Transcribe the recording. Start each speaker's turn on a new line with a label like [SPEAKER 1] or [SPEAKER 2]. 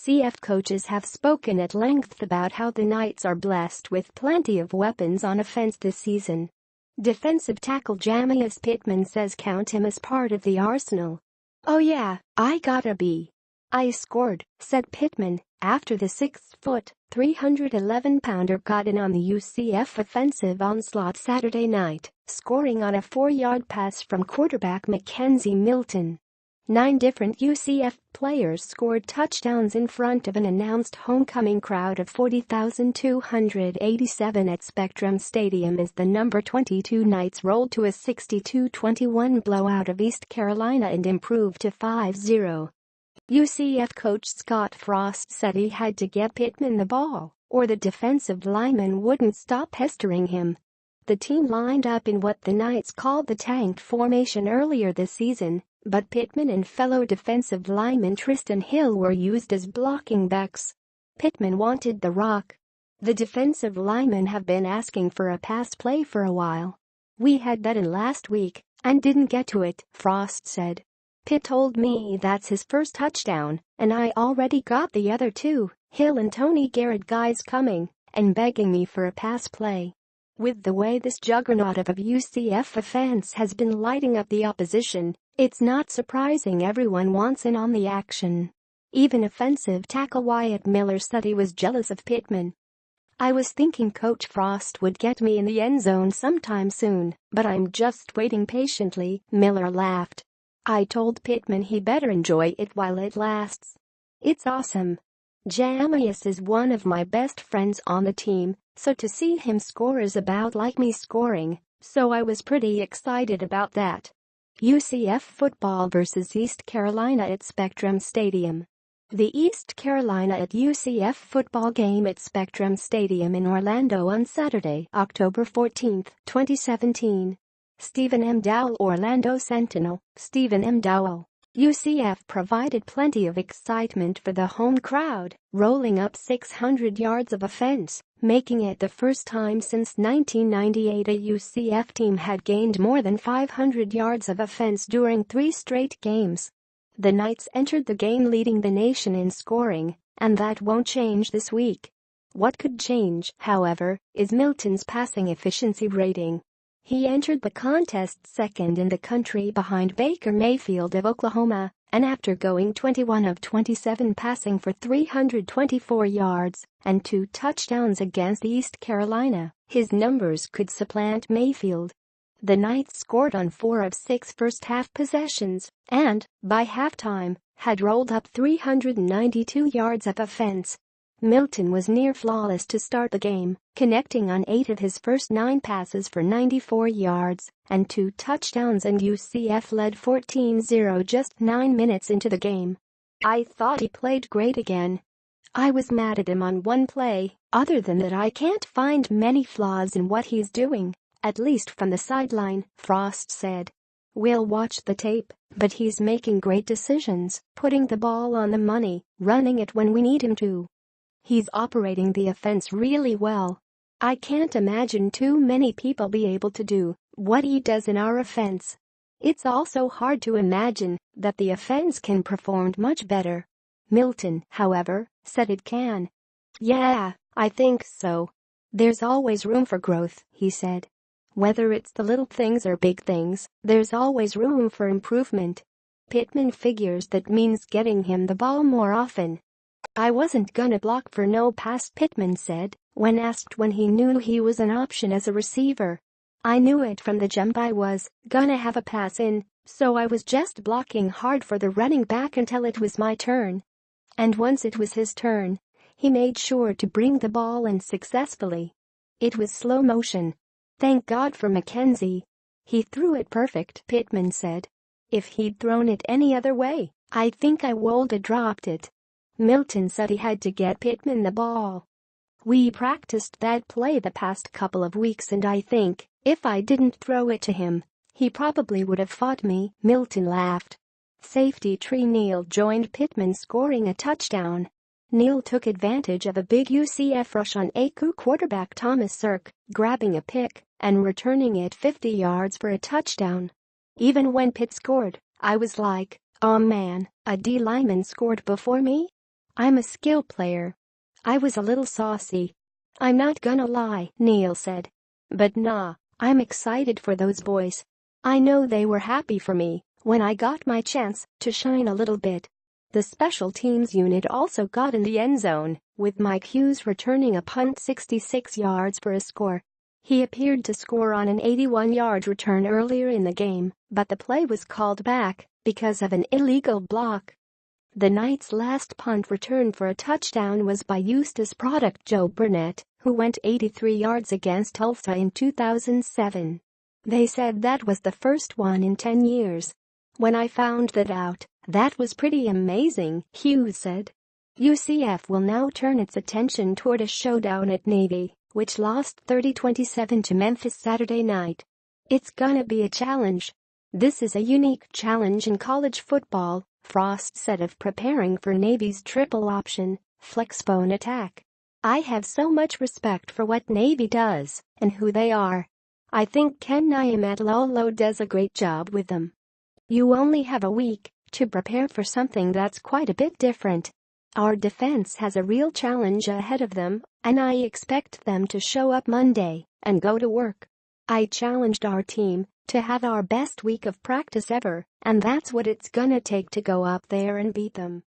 [SPEAKER 1] UCF coaches have spoken at length about how the Knights are blessed with plenty of weapons on offense this season. Defensive tackle Jamiyus Pittman says count him as part of the arsenal. "Oh yeah, I gotta be. I scored," said Pittman, after the 6-foot, 311-pounder got in on the UCF offensive onslaught Saturday night, scoring on a 4-yard pass from quarterback McKenzie Milton. 9 different UCF players scored touchdowns in front of an announced homecoming crowd of 40,287 at Spectrum Stadium as the number 22 Knights rolled to a 62-21 blowout of East Carolina and improved to 5-0. UCF coach Scott Frost said he had to get Pittman the ball, or the defensive lineman wouldn't stop pestering him. The team lined up in what the Knights called the tanked formation earlier this season, but Pittman and fellow defensive lineman Trysten Hill were used as blocking backs. Pittman wanted the rock. "The defensive linemen have been asking for a pass play for a while. We had that in last week and didn't get to it," Frost said. "Pitt told me that's his first touchdown, and I already got the other 2, Hill and Tony Garrett guys coming and begging me for a pass play." With the way this juggernaut of a UCF offense has been lighting up the opposition, it's not surprising everyone wants in on the action. Even offensive tackle Wyatt Miller said he was jealous of Pittman. "I was thinking Coach Frost would get me in the end zone sometime soon, but I'm just waiting patiently," Miller laughed. "I told Pittman he better enjoy it while it lasts. It's awesome. Jamiyus is one of my best friends on the team, so to see him score is about like me scoring, so I was pretty excited about that." UCF football versus East Carolina at Spectrum Stadium. The East Carolina at UCF football game at Spectrum Stadium in Orlando on Saturday, October 14, 2017. Stephen M. Dowell, Orlando Sentinel. Stephen M. Dowell. UCF provided plenty of excitement for the home crowd, rolling up 600 yards of offense, making it the first time since 1998 a UCF team had gained more than 500 yards of offense during 3 straight games. The Knights entered the game leading the nation in scoring, and that won't change this week. What could change, however, is Milton's passing efficiency rating. He entered the contest second in the country behind Baker Mayfield of Oklahoma, and after going 21 of 27 passing for 324 yards and 2 touchdowns against East Carolina, his numbers could supplant Mayfield. The Knights scored on 4 of 6 first-half possessions and, by halftime, had rolled up 392 yards of offense. Milton was near flawless to start the game, connecting on 8 of his first 9 passes for 94 yards and 2 touchdowns, and UCF led 14-0 just 9 minutes into the game. "I thought he played great again. I was mad at him on one play. Other than that, I can't find many flaws in what he's doing, at least from the sideline," Frost said. "We'll watch the tape, but he's making great decisions, putting the ball on the money, running it when we need him to. He's operating the offense really well. I can't imagine too many people be able to do what he does in our offense. It's also hard to imagine that the offense can perform much better." Milton, however, said it can. "Yeah, I think so. There's always room for growth," he said. "Whether it's the little things or big things, there's always room for improvement. Pittman figures that means getting him the ball more often." "I wasn't gonna block for no pass," Pittman said, when asked when he knew he was an option as a receiver. "I knew it from the jump I was gonna have a pass in, so I was just blocking hard for the running back until it was my turn. And once it was his turn, he made sure to bring the ball in successfully. It was slow motion. Thank God for McKenzie. He threw it perfect," Pittman said. "If he'd thrown it any other way, I think I woulda dropped it." Milton said he had to get Pittman the ball. "We practiced that play the past couple of weeks, and I think if I didn't throw it to him, he probably would have fought me," Milton laughed. Safety Tree Neal joined Pittman scoring a touchdown. Neal took advantage of a big UCF rush on ACU quarterback Thomas Sirk, grabbing a pick and returning it 50 yards for a touchdown. "Even when Pitt scored, I was like, oh man, a D lineman scored before me? I'm a skill player. I was a little saucy. I'm not gonna lie," Neil said. "But nah, I'm excited for those boys. I know they were happy for me when I got my chance to shine a little bit." The special teams unit also got in the end zone, with Mike Hughes returning a punt 66 yards for a score. He appeared to score on an 81-yard return earlier in the game, but the play was called back because of an illegal block. The Knights' last punt return for a touchdown was by Eustis product Joe Burnett, who went 83 yards against Tulsa in 2007. "They said that was the first one in 10 years. When I found that out, that was pretty amazing," Hughes said. UCF will now turn its attention toward a showdown at Navy, which lost 30-27 to Memphis Saturday night. "It's gonna be a challenge. This is a unique challenge in college football," Frost said of preparing for Navy's triple option, flexbone attack. "I have so much respect for what Navy does and who they are. I think Ken Niumatalolo does a great job with them. You only have a week to prepare for something that's quite a bit different. Our defense has a real challenge ahead of them, and I expect them to show up Monday and go to work. I challenged our team to have our best week of practice ever, and that's what it's gonna take to go up there and beat them."